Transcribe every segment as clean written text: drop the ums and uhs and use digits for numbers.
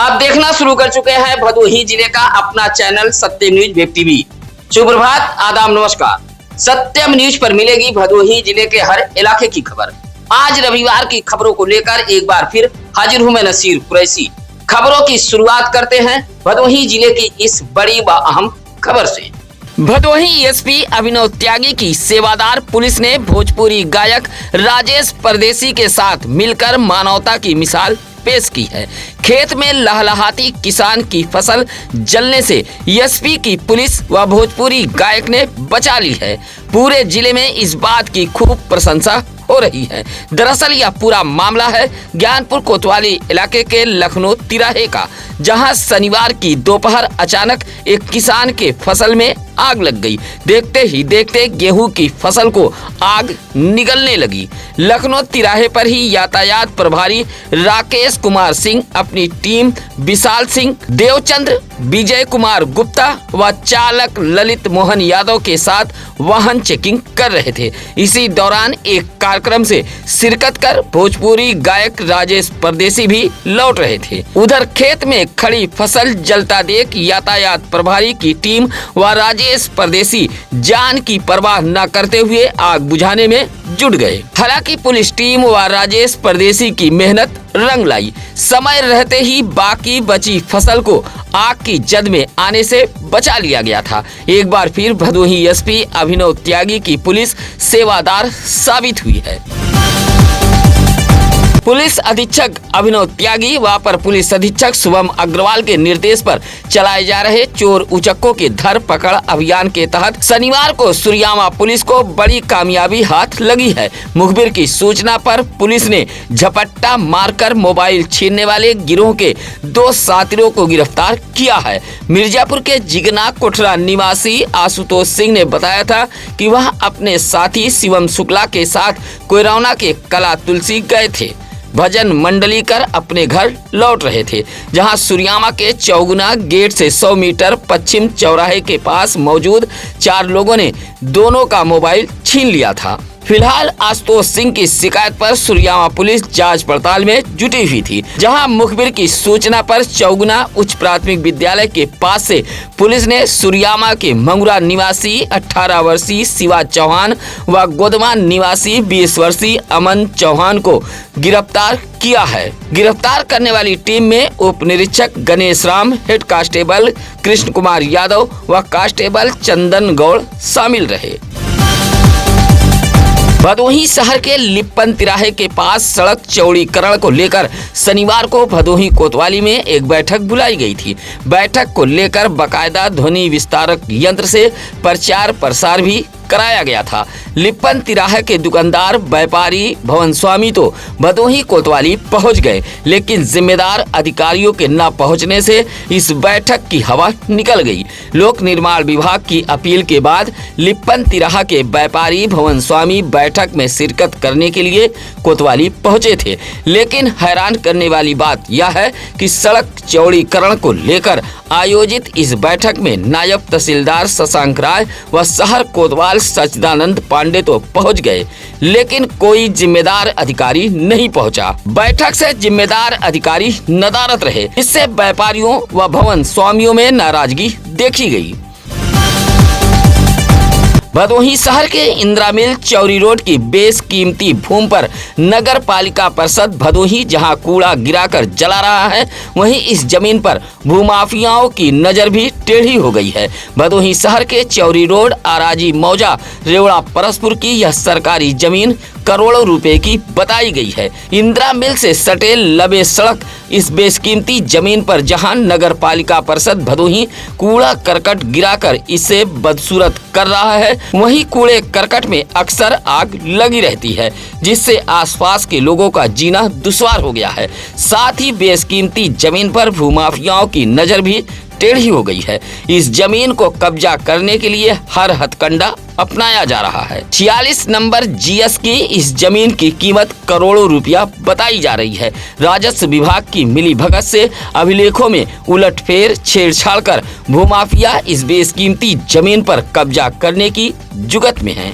आप देखना शुरू कर चुके हैं भदोही जिले का अपना चैनल सत्यम न्यूज वेब टीवी। सुप्रभात, आदाब, नमस्कार। सत्यम न्यूज पर मिलेगी भदोही जिले के हर इलाके की खबर। आज रविवार की खबरों को लेकर एक बार फिर हाजिर हूं मैं नसीर कुरैशी। खबरों की शुरुआत करते हैं भदोही जिले की इस बड़ी व अहम खबर से। भदोही एसपी अभिनव त्यागी की सेवादार पुलिस ने भोजपुरी गायक राजेश परदेसी के साथ मिलकर मानवता की मिसाल पेश की है। खेत में लहलहाती किसान की फसल जलने से एसपी की पुलिस व भोजपुरी गायक ने बचा ली है। पूरे जिले में इस बात की खूब प्रशंसा हो रही है। दरअसल यह पूरा मामला है ज्ञानपुर कोतवाली इलाके के लखनऊ तिराहे का, जहां शनिवार की दोपहर अचानक एक किसान के फसल में आग लग गई। देखते ही देखते गेहूं की फसल को आग निगलने लगी। लखनऊ तिराहे पर ही यातायात प्रभारी राकेश कुमार सिंह अपनी टीम विशाल सिंह, देवचंद्र, विजय कुमार गुप्ता व चालक ललित मोहन यादव के साथ वाहन चेकिंग कर रहे थे। इसी दौरान एक कार्यक्रम से शिरकत कर भोजपुरी गायक राजेश परदेसी भी लौट रहे थे। उधर खेत में खड़ी फसल जलता देख यातायात प्रभारी की टीम व राजेश परदेसी जान की परवाह न करते हुए आग बुझाने में जुट गए। हालांकि पुलिस टीम व राजेश परदेसी की मेहनत रंग लाई। समय रहते ही बाकी बची फसल को आग की जद में आने से बचा लिया गया था। एक बार फिर भदोही एसपी अभिनव त्यागी की पुलिस सेवादार साबित हुई है। पुलिस अधीक्षक अभिनव त्यागी व अपर पुलिस अधीक्षक शुभम अग्रवाल के निर्देश पर चलाए जा रहे चोर उचक्कों के धर पकड़ अभियान के तहत शनिवार को सुरियामा पुलिस को बड़ी कामयाबी हाथ लगी है। मुखबिर की सूचना पर पुलिस ने झपट्टा मारकर मोबाइल छीनने वाले गिरोह के 2 साथियों को गिरफ्तार किया है। मिर्जापुर के जिगना कोठरा निवासी आशुतोष सिंह ने बताया था कि वह अपने साथी शिवम शुक्ला के साथ कोयरौना के कला तुलसी गए थे। भजन मंडली कर अपने घर लौट रहे थे, जहां सुरियामा के चौगुना गेट से 100 मीटर पश्चिम चौराहे के पास मौजूद 4 लोगों ने दोनों का मोबाइल छीन लिया था। फिलहाल आशुतोष सिंह की शिकायत पर सुरियामा पुलिस जांच पड़ताल में जुटी हुई थी, जहां मुखबिर की सूचना पर चौगुना उच्च प्राथमिक विद्यालय के पास से पुलिस ने सुरियामा के मंगुरा निवासी 18 वर्षीय शिवा चौहान व गोदमा निवासी 20 वर्षीय अमन चौहान को गिरफ्तार किया है। गिरफ्तार करने वाली टीम में उप निरीक्षक गणेश राम, हेड कांस्टेबल कृष्ण कुमार यादव व कांस्टेबल चंदन गौड़ शामिल रहे। भदोही शहर के लिप्पन तिराहे के पास सड़क चौड़ीकरण को लेकर शनिवार को भदोही कोतवाली में एक बैठक बुलाई गई थी। बैठक को लेकर बाकायदा ध्वनि विस्तारक यंत्र से प्रचार प्रसार भी कराया गया था। लिप्पन तिराहे के दुकानदार, व्यापारी, भवन स्वामी तो भदोही कोतवाली पहुंच गए, लेकिन जिम्मेदार अधिकारियों के न पहुंचने से इस बैठक की हवा निकल गई। लोक निर्माण विभाग की अपील के बाद लिप्पन तिराहा के व्यापारी, भवन स्वामी बैठक में शिरकत करने के लिए कोतवाली पहुंचे थे, लेकिन हैरान करने वाली बात यह है कि सड़क चौड़ीकरण को लेकर आयोजित इस बैठक में नायब तहसीलदार शशांक राय व शहर कोतवाल सच्चिदानंद पांडे तो पहुंच गए, लेकिन कोई जिम्मेदार अधिकारी नहीं पहुंचा। बैठक से जिम्मेदार अधिकारी नदारद रहे, इससे व्यापारियों व भवन स्वामियों में नाराजगी देखी गई। भदोही शहर के इंदिरा मिल चौरी रोड की बेशकीमती भूमि पर नगर पालिका परिषद भदोही जहां कूड़ा गिराकर जला रहा है, वहीं इस जमीन पर भूमाफियाओं की नजर भी टेढ़ी हो गई है। भदोही शहर के चौरी रोड, आराजी मौजा, रेवड़ा परसपुर की यह सरकारी जमीन करोड़ों रुपए की बताई गई है। इंदिरा मिल से सटे लबे सड़क इस बेशकीमती जमीन पर जहां नगर पालिका परिषद भदोही कूड़ा करकट गिराकर इसे बदसूरत कर रहा है, वहीं कूड़े करकट में अक्सर आग लगी रहती है, जिससे आसपास के लोगों का जीना दुश्वार हो गया है। साथ ही बेशकीमती जमीन पर भूमाफियाओं की नजर भी टेढ़ी हो गई है। इस जमीन को कब्जा करने के लिए हर हथकंडा अपनाया जा रहा है। 46 नंबर जीएस की इस जमीन की कीमत करोड़ों रुपया बताई जा रही है। राजस्व विभाग की मिलीभगत से अभिलेखों में उलटफेर छेड़छाड़ कर भूमाफिया इस बेशकीमती जमीन पर कब्जा करने की जुगत में है।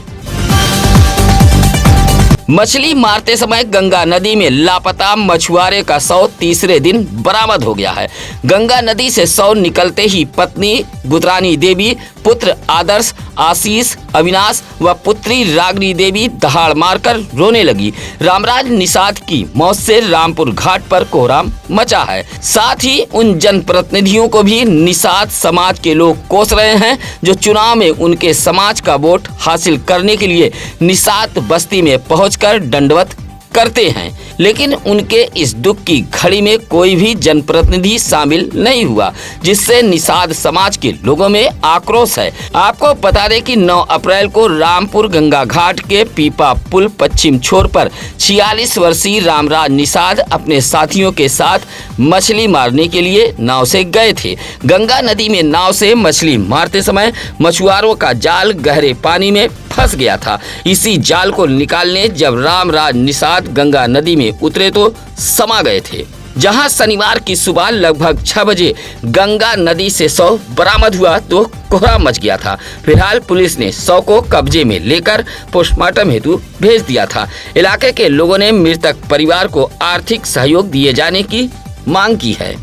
मछली मारते समय गंगा नदी में लापता मछुआरे का शव तीसरे दिन बरामद हो गया है। गंगा नदी से शव निकलते ही पत्नी गुतरानी देवी, पुत्र आदर्श, आशीष, अविनाश व पुत्री रागनी देवी दहाड़ मारकर रोने लगी। रामराज निषाद की मौत से रामपुर घाट पर कोहराम मचा है। साथ ही उन जनप्रतिनिधियों को भी निषाद समाज के लोग कोस रहे हैं जो चुनाव में उनके समाज का वोट हासिल करने के लिए निषाद बस्ती में पहुंचकर दंडवत करते हैं, लेकिन उनके इस दुख की घड़ी में कोई भी जनप्रतिनिधि शामिल नहीं हुआ, जिससे निषाद समाज के लोगों में आक्रोश है। आपको बता दें कि 9 अप्रैल को रामपुर गंगा घाट के पीपा पुल पश्चिम छोर पर 46 वर्षीय रामराज निषाद अपने साथियों के साथ मछली मारने के लिए नाव से गए थे। गंगा नदी में नाव से मछली मारते समय मछुआरों का जाल गहरे पानी में फंस गया था। इसी जाल को निकालने जब रामराज निषाद गंगा नदी में उतरे तो समा गए थे, जहां शनिवार की सुबह लगभग 6 बजे गंगा नदी से शव बरामद हुआ तो कोहराम मच गया था। फिलहाल पुलिस ने शव को कब्जे में लेकर पोस्टमार्टम हेतु भेज दिया था। इलाके के लोगों ने मृतक परिवार को आर्थिक सहयोग दिए जाने की मांग की है।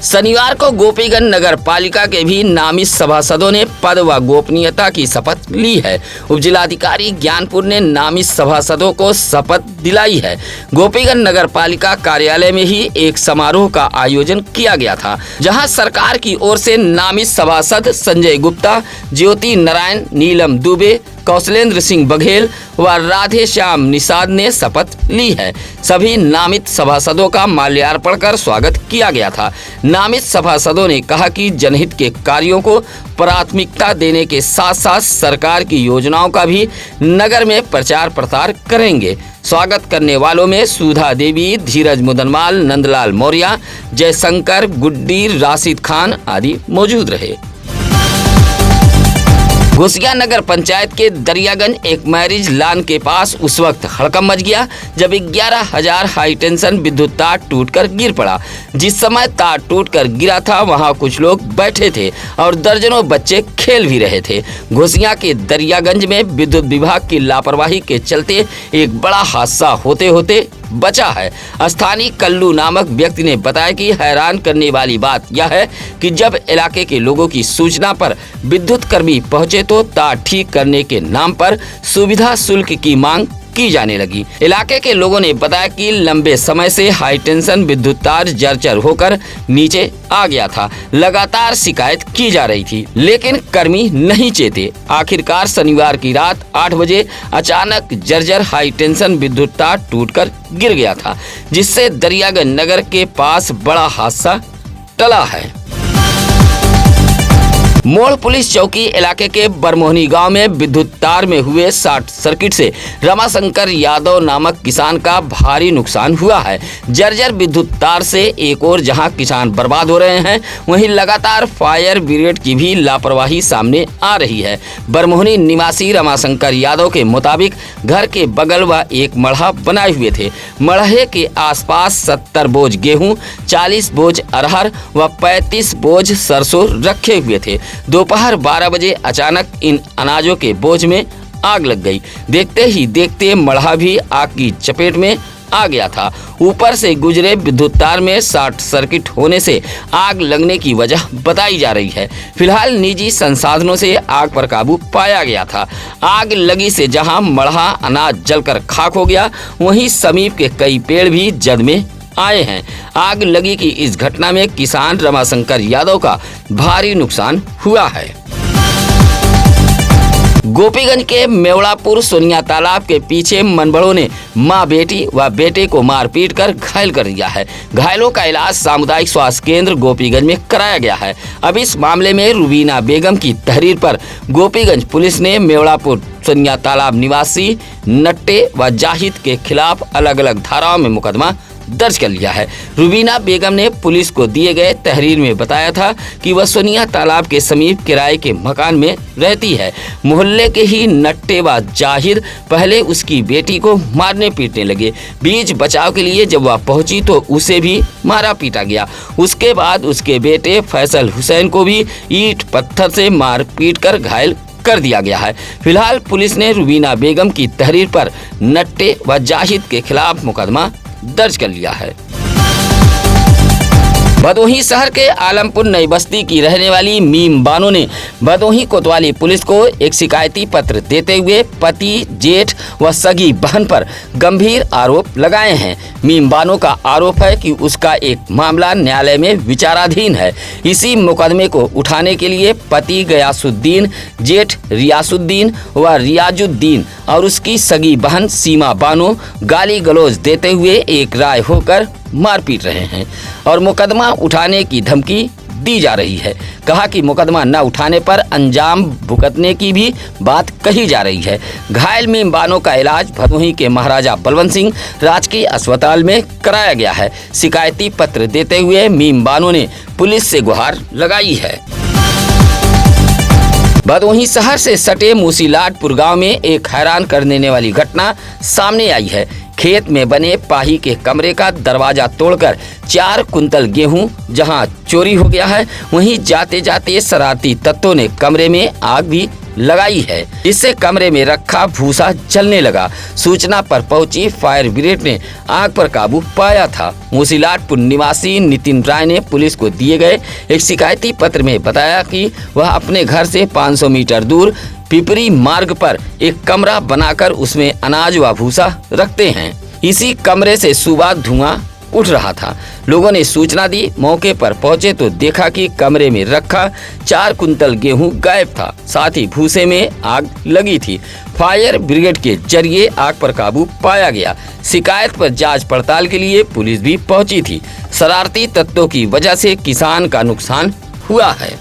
शनिवार को गोपीगंज नगर पालिका के भी नामित सभासदों ने पद व गोपनीयता की शपथ ली है। उपजिलाधिकारी ज्ञानपुर ने नामित सभासदों को शपथ दिलाई है। गोपीगंज नगर पालिका कार्यालय में ही एक समारोह का आयोजन किया गया था, जहां सरकार की ओर से नामित सभासद संजय गुप्ता, ज्योति नारायण, नीलम दुबे, कौशलेंद्र सिंह बघेल व राधे श्याम निषाद ने शपथ ली है। सभी नामित सभासदों का माल्यार्पण कर स्वागत किया गया था। नामित सभासदों ने कहा कि जनहित के कार्यों को प्राथमिकता देने के साथ साथ सरकार की योजनाओं का भी नगर में प्रचार प्रसार करेंगे। स्वागत करने वालों में सुधा देवी, धीरज मुदनमाल, नंदलाल मौर्य, जयशंकर, गुड्डी, राशिद खान आदि मौजूद रहे। घोसिया नगर पंचायत के दरियागंज एक मैरिज लॉन के पास उस वक्त हड़कंप मच गया जब 11,000 हाई टेंशन विद्युत तार टूटकर गिर पड़ा। जिस समय तार टूटकर गिरा था वहां कुछ लोग बैठे थे और दर्जनों बच्चे खेल भी रहे थे। घोसिया के दरियागंज में विद्युत विभाग की लापरवाही के चलते एक बड़ा हादसा होते होते बचा है। स्थानीय कल्लू नामक व्यक्ति ने बताया कि हैरान करने वाली बात यह है कि जब इलाके के लोगों की सूचना पर विद्युत कर्मी पहुंचे तो तार ठीक करने के नाम पर सुविधा शुल्क की मांग की जाने लगी। इलाके के लोगों ने बताया कि लंबे समय से हाई टेंशन विद्युत तार जर्जर होकर नीचे आ गया था। लगातार शिकायत की जा रही थी, लेकिन कर्मी नहीं चेते। आखिरकार शनिवार की रात 8 बजे अचानक जर्जर हाई टेंशन विद्युत तार टूटकर गिर गया था, जिससे दरियागंज नगर के पास बड़ा हादसा टला है। मोड़ पुलिस चौकी इलाके के बरमोहनी गांव में विद्युत तार में हुए शॉर्ट सर्किट से रमाशंकर यादव नामक किसान का भारी नुकसान हुआ है। जर्जर विद्युत तार से एक और जहां किसान बर्बाद हो रहे हैं, वहीं लगातार फायर ब्रिगेड की भी लापरवाही सामने आ रही है। बरमोहनी निवासी रमाशंकर यादव के मुताबिक घर के बगल व एक मढ़ा बनाए हुए थे। मढ़े के आसपास 70 बोझ गेहूं, 40 बोझ अरहर व 35 बोझ सरसों रखे हुए थे। दोपहर 12 बजे अचानक इन अनाजों के बोझ में आग लग गई। देखते ही देखते मढ़ा भी आग की चपेट में आ गया था। ऊपर से गुजरे विद्युत तार में शॉर्ट सर्किट होने से आग लगने की वजह बताई जा रही है। फिलहाल निजी संसाधनों से आग पर काबू पाया गया था। आग लगी से जहां मढ़ा अनाज जलकर खाक हो गया, वहीं समीप के कई पेड़ भी जद में आए हैं। आग लगी की इस घटना में किसान रमाशंकर यादव का भारी नुकसान हुआ है। गोपीगंज के मेवड़ापुर सोनिया तालाब के पीछे मनबड़ों ने मां बेटी व बेटे को मारपीट कर घायल कर दिया है। घायलों का इलाज सामुदायिक स्वास्थ्य केंद्र गोपीगंज में कराया गया है। अब इस मामले में रुबीना बेगम की तहरीर पर गोपीगंज पुलिस ने मेवड़ापुर सोनिया तालाब निवासी नट्टे व जाहिद के खिलाफ अलग अलग धाराओं में मुकदमा दर्ज कर लिया है। रुबीना बेगम ने पुलिस को दिए गए तहरीर में बताया था कि वह सोनिया तालाब के समीप किराए के मकान में रहती है। मोहल्ले के ही नट्टे व जाहिद पहले उसकी बेटी को मारने पीटने लगे। बीच बचाव के लिए जब वह पहुंची तो उसे भी मारा पीटा गया। उसके बाद उसके बेटे फैसल हुसैन को भी ईंट पत्थर से मार पीट कर घायल कर दिया गया है। फिलहाल पुलिस ने रुबीना बेगम की तहरीर पर नट्टे व जाहिद के खिलाफ मुकदमा दर्ज कर लिया है। भदोही शहर के आलमपुर नई बस्ती की रहने वाली मीम बानो ने भदोही कोतवाली पुलिस को एक शिकायती पत्र देते हुए पति, जेठ व सगी बहन पर गंभीर आरोप लगाए हैं। मीम बानो का आरोप है कि उसका एक मामला न्यायालय में विचाराधीन है। इसी मुकदमे को उठाने के लिए पति गयासुद्दीन, जेठ रियासुद्दीन व रियाजुद्दीन और उसकी सगी बहन सीमा बानो गाली गलौज देते हुए एक राय होकर मारपीट रहे हैं और मुकदमा उठाने की धमकी दी जा रही है। कहा कि मुकदमा न उठाने पर अंजाम भुगतने की भी बात कही जा रही है। घायल मीम बानो का इलाज भदोही के महाराजा बलवंत सिंह राजकीय अस्पताल में कराया गया है। शिकायती पत्र देते हुए मीम बानो ने पुलिस से गुहार लगाई है। भदोही शहर से सटे मूसीलाटपुर गांव में एक हैरान कर देने वाली घटना सामने आई है। खेत में बने पाही के कमरे का दरवाजा तोड़कर 4 कुंतल गेहूं जहां चोरी हो गया है, वहीं जाते जाते शरारती तत्वों ने कमरे में आग भी लगाई है। इससे कमरे में रखा भूसा जलने लगा। सूचना पर पहुंची फायर ब्रिगेड ने आग पर काबू पाया था। मूसीलाटपुर निवासी नितिन राय ने पुलिस को दिए गए एक शिकायती पत्र में बताया कि वह अपने घर से 500 मीटर दूर पिपरी मार्ग पर एक कमरा बनाकर उसमें अनाज व भूसा रखते हैं। इसी कमरे से सुबह धुआं उठ रहा था। लोगों ने सूचना दी। मौके पर पहुंचे तो देखा कि कमरे में रखा 4 कुंतल गेहूं गायब था, साथ ही भूसे में आग लगी थी। फायर ब्रिगेड के जरिए आग पर काबू पाया गया। शिकायत पर जांच पड़ताल के लिए पुलिस भी पहुंची थी। शरारती तत्वों की वजह से किसान का नुकसान हुआ है।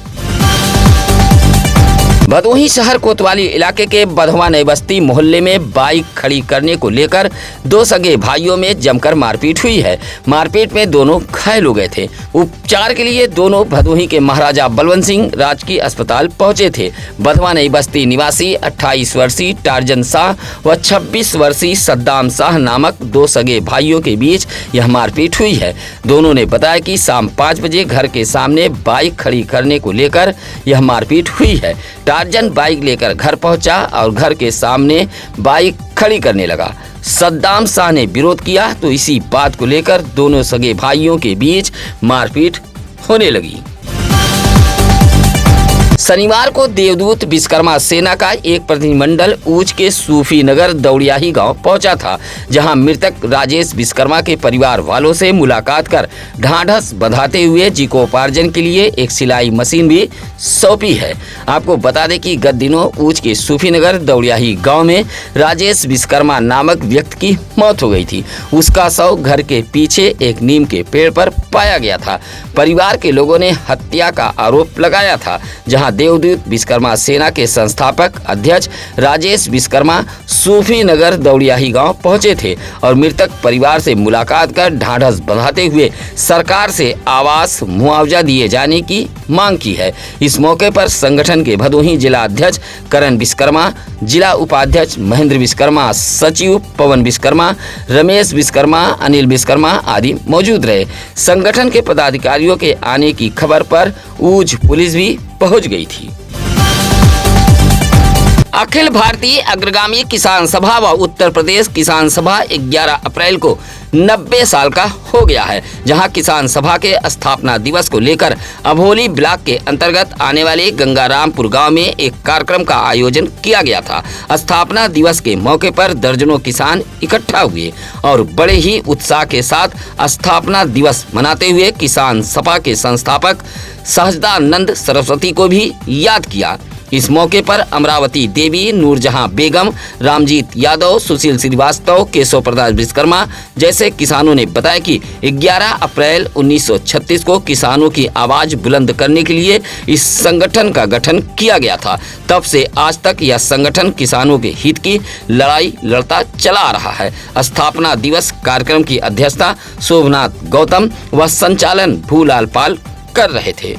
भदोही शहर कोतवाली इलाके के बधवा नई बस्ती मोहल्ले में बाइक खड़ी करने को लेकर 2 सगे भाइयों में जमकर मारपीट हुई है। मारपीट में दोनों घायल हो गए थे। उपचार के लिए दोनों भदोही के महाराजा बलवंत सिंह राजकीय अस्पताल पहुंचे थे। बधवा नई बस्ती निवासी 28 वर्षीय टार्जन शाह व 26 वर्षीय सद्दाम शाह नामक 2 सगे भाइयों के बीच यह मारपीट हुई है। दोनों ने बताया कि शाम 5 बजे घर के सामने बाइक खड़ी करने को लेकर यह मारपीट हुई है। टार्जन बाइक लेकर घर पहुंचा और घर के सामने बाइक खड़ी करने लगा। सद्दाम शाह ने विरोध किया तो इसी बात को लेकर दोनों सगे भाइयों के बीच मारपीट होने लगी। शनिवार को देवदूत विश्वकर्मा सेना का एक प्रतिनिधिमंडल ऊंच के सूफी नगर दौड़ियाही गांव पहुंचा था, जहां मृतक राजेश विश्वकर्मा के परिवार वालों से मुलाकात कर ढांढस बंधाते हुए जीविकोपार्जन के लिए एक सिलाई मशीन भी सौंपी है। आपको बता दें कि गत दिनों ऊंच के सूफी नगर दौड़ियाही गाँव में राजेश विश्वकर्मा नामक व्यक्ति की मौत हो गई थी। उसका शव घर के पीछे एक नीम के पेड़ पर पाया गया था। परिवार के लोगों ने हत्या का आरोप लगाया था, जहां देवदूत विश्वकर्मा सेना के संस्थापक अध्यक्ष राजेश विश्वकर्मा सूफी नगर दौड़ियाही गांव पहुंचे थे और मृतक परिवार से मुलाकात कर ढांढस बंधाते हुए सरकार से आवास मुआवजा दिए जाने की मांग की है। इस मौके पर संगठन के भदोही जिला अध्यक्ष करण विश्वकर्मा, जिला उपाध्यक्ष महेंद्र विश्वकर्मा, सचिव पवन विश्वकर्मा, रमेश विश्वकर्मा, अनिल विश्वकर्मा आदि मौजूद रहे। संगठन के पदाधिकारियों के आने की खबर पर ऊंच पुलिस भी पहुंच गई थी। अखिल भारतीय अग्रगामी किसान सभा व उत्तर प्रदेश किसान सभा 11 अप्रैल को 90 साल का हो गया है, जहां किसान सभा के स्थापना दिवस को लेकर अभोली ब्लॉक के अंतर्गत आने वाले गंगारामपुर गांव में एक कार्यक्रम का आयोजन किया गया था। स्थापना दिवस के मौके पर दर्जनों किसान इकट्ठा हुए और बड़े ही उत्साह के साथ स्थापना दिवस मनाते हुए किसान सभा के संस्थापक सहजदानंद सरस्वती को भी याद किया। इस मौके पर अमरावती देवी, नूरजहां बेगम, रामजीत यादव, सुशील श्रीवास्तव, केशव प्रसाद विश्वकर्मा जैसे किसानों ने बताया कि 11 अप्रैल 1936 को किसानों की आवाज बुलंद करने के लिए इस संगठन का गठन किया गया था। तब से आज तक यह संगठन किसानों के हित की लड़ाई लड़ता चला आ रहा है। स्थापना दिवस कार्यक्रम की अध्यक्षता शोभनाथ गौतम व संचालन भूलाल पाल कर रहे थे।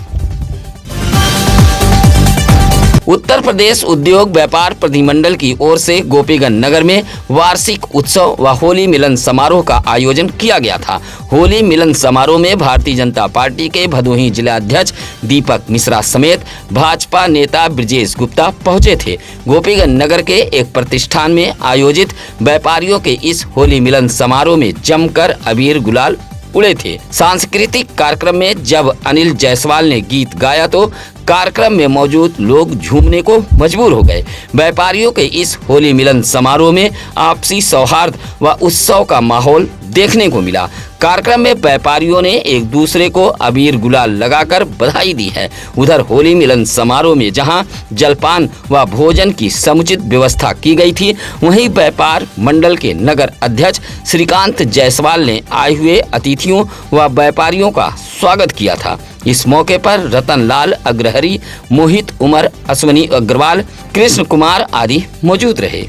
उत्तर प्रदेश उद्योग व्यापार प्रतिमंडल की ओर से गोपीगंज नगर में वार्षिक उत्सव व होली मिलन समारोह का आयोजन किया गया था। होली मिलन समारोह में भारतीय जनता पार्टी के भदोही जिलाध्यक्ष दीपक मिश्रा समेत भाजपा नेता ब्रजेश गुप्ता पहुंचे थे। गोपीगंज नगर के एक प्रतिष्ठान में आयोजित व्यापारियों के इस होली मिलन समारोह में जमकर अबीर गुलाल उड़े थे। सांस्कृतिक कार्यक्रम में जब अनिल जायसवाल ने गीत गाया तो कार्यक्रम में मौजूद लोग झूमने को मजबूर हो गए। व्यापारियों के इस होली मिलन समारोह में आपसी सौहार्द व उत्सव का माहौल देखने को मिला। कार्यक्रम में व्यापारियों ने एक दूसरे को अबीर गुलाल लगाकर बधाई दी है। उधर होली मिलन समारोह में जहां जलपान व भोजन की समुचित व्यवस्था की गई थी, वहीं व्यापार मंडल के नगर अध्यक्ष श्रीकांत जायसवाल ने आए हुए अतिथियों व व्यापारियों का स्वागत किया था। इस मौके पर रतन लाल अग्रहरी, मोहित उमर, अश्वनी अग्रवाल, कृष्ण कुमार आदि मौजूद रहे।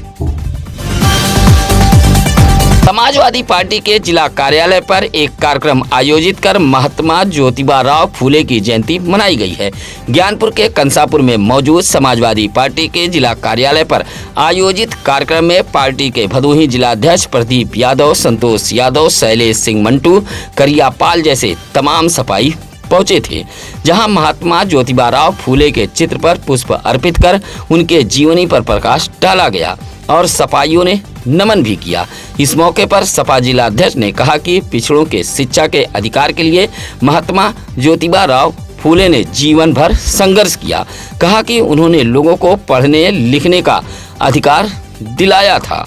समाजवादी पार्टी के जिला कार्यालय पर एक कार्यक्रम आयोजित कर महात्मा ज्योतिबा राव फूले की जयंती मनाई गई है। ज्ञानपुर के कंसापुर में मौजूद समाजवादी पार्टी के जिला कार्यालय पर आयोजित कार्यक्रम में पार्टी के भदोही जिलाध्यक्ष प्रदीप यादव, संतोष यादव, शैलेश सिंह मंटू, करियापाल जैसे तमाम सफाई पहुंचे थे, जहां महात्मा ज्योतिबा राव फूले के चित्र पर पुष्प अर्पित कर उनके जीवनी पर प्रकाश डाला गया और सपाइयों ने नमन भी किया। इस मौके पर सपा जिलाध्यक्ष ने कहा कि पिछड़ों के शिक्षा के अधिकार के लिए महात्मा ज्योतिबा राव फूले ने जीवन भर संघर्ष किया। कहा कि उन्होंने लोगों को पढ़ने लिखने का अधिकार दिलाया था।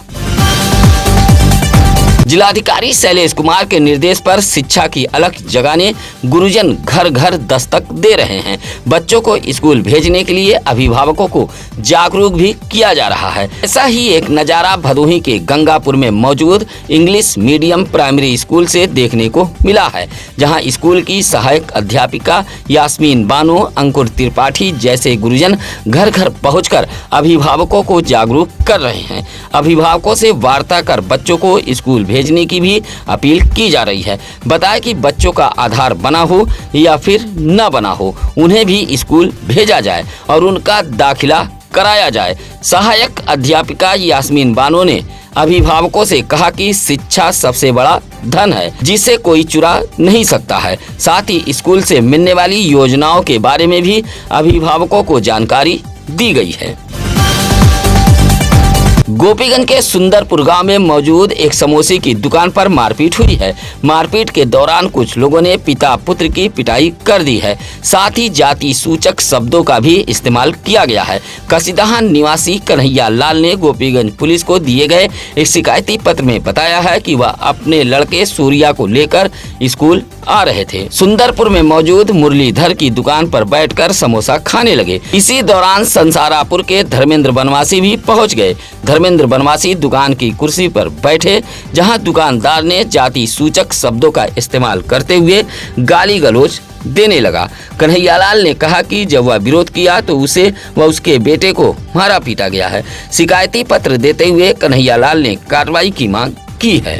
जिलाधिकारी शैलेश कुमार के निर्देश पर शिक्षा की अलख जगाने गुरुजन घर घर दस्तक दे रहे हैं। बच्चों को स्कूल भेजने के लिए अभिभावकों को जागरूक भी किया जा रहा है। ऐसा ही एक नज़ारा भदोही के गंगापुर में मौजूद इंग्लिश मीडियम प्राइमरी स्कूल से देखने को मिला है, जहां स्कूल की सहायक अध्यापिका यास्मीन बानो, अंकुर त्रिपाठी जैसे गुरुजन घर घर पहुंचकर अभिभावकों को जागरूक कर रहे हैं। अभिभावकों से वार्ता कर बच्चों को स्कूल भेजने की भी अपील की जा रही है। बताया कि बच्चों का आधार बना हो या फिर न बना हो, उन्हें भी स्कूल भेजा जाए और उनका दाखिला कराया जाए। सहायक अध्यापिका यास्मीन बानो ने अभिभावकों से कहा कि शिक्षा सबसे बड़ा धन है, जिसे कोई चुरा नहीं सकता है। साथ ही स्कूल से मिलने वाली योजनाओं के बारे में भी अभिभावकों को जानकारी दी गई है। गोपीगंज के सुंदरपुर गांव में मौजूद एक समोसे की दुकान पर मारपीट हुई है। मारपीट के दौरान कुछ लोगों ने पिता पुत्र की पिटाई कर दी है। साथ ही जाति सूचक शब्दों का भी इस्तेमाल किया गया है। कसीदहान निवासी कन्हैया लाल ने गोपीगंज पुलिस को दिए गए एक शिकायती पत्र में बताया है कि वह अपने लड़के सूर्या को लेकर स्कूल आ रहे थे। सुंदरपुर में मौजूद मुरलीधर की दुकान पर बैठकर समोसा खाने लगे। इसी दौरान संसारापुर के धर्मेंद्र बनवासी भी पहुंच गए। धर्मेंद्र बनवासी दुकान की कुर्सी पर बैठे, जहां दुकानदार ने जाति सूचक शब्दों का इस्तेमाल करते हुए गाली गलौज देने लगा। कन्हैयालाल ने कहा कि जब वह विरोध किया तो उसे व उसके बेटे को मारा पीटा गया है। शिकायती पत्र देते हुए कन्हैयालाल ने कार्रवाई की मांग की है।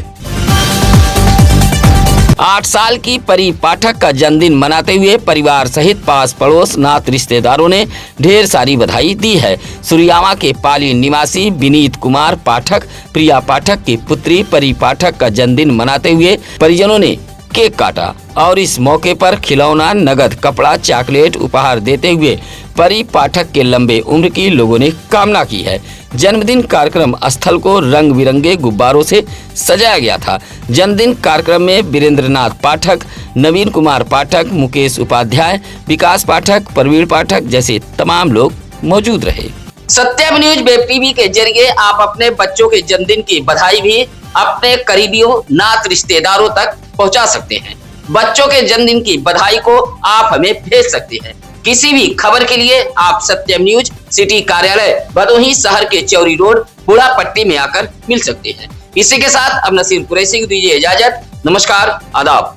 8 साल की परी पाठक का जन्मदिन मनाते हुए परिवार सहित पास पड़ोस नात रिश्तेदारों ने ढेर सारी बधाई दी है। सुरियामा के पाली निवासी विनीत कुमार पाठक प्रिया पाठक की पुत्री परी पाठक का जन्मदिन मनाते हुए परिजनों ने केक काटा और इस मौके पर खिलौना, नगद, कपड़ा, चॉकलेट उपहार देते हुए परी पाठक के लंबे उम्र की लोगों ने कामना की है। जन्मदिन कार्यक्रम स्थल को रंग बिरंगे गुब्बारों से सजाया गया था। जन्मदिन कार्यक्रम में वीरेंद्रनाथ पाठक, नवीन कुमार पाठक, मुकेश उपाध्याय, विकास पाठक, प्रवीण पाठक जैसे तमाम लोग मौजूद रहे। सत्यम न्यूज वेब टीवी के जरिए आप अपने बच्चों के जन्मदिन की बधाई भी अपने करीबियों, नात रिश्तेदारों तक पहुंचा सकते हैं। बच्चों के जन्मदिन की बधाई को आप हमें भेज सकते हैं। किसी भी खबर के लिए आप सत्यम न्यूज सिटी कार्यालय भदोही शहर के चौरी रोड बुढ़ा पट्टी में आकर मिल सकते हैं। इसी के साथ अब नसीर कुरैशी को दीजिए इजाजत। नमस्कार, आदाब।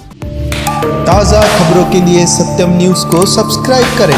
ताज़ा खबरों के लिए सत्यम न्यूज को सब्सक्राइब करें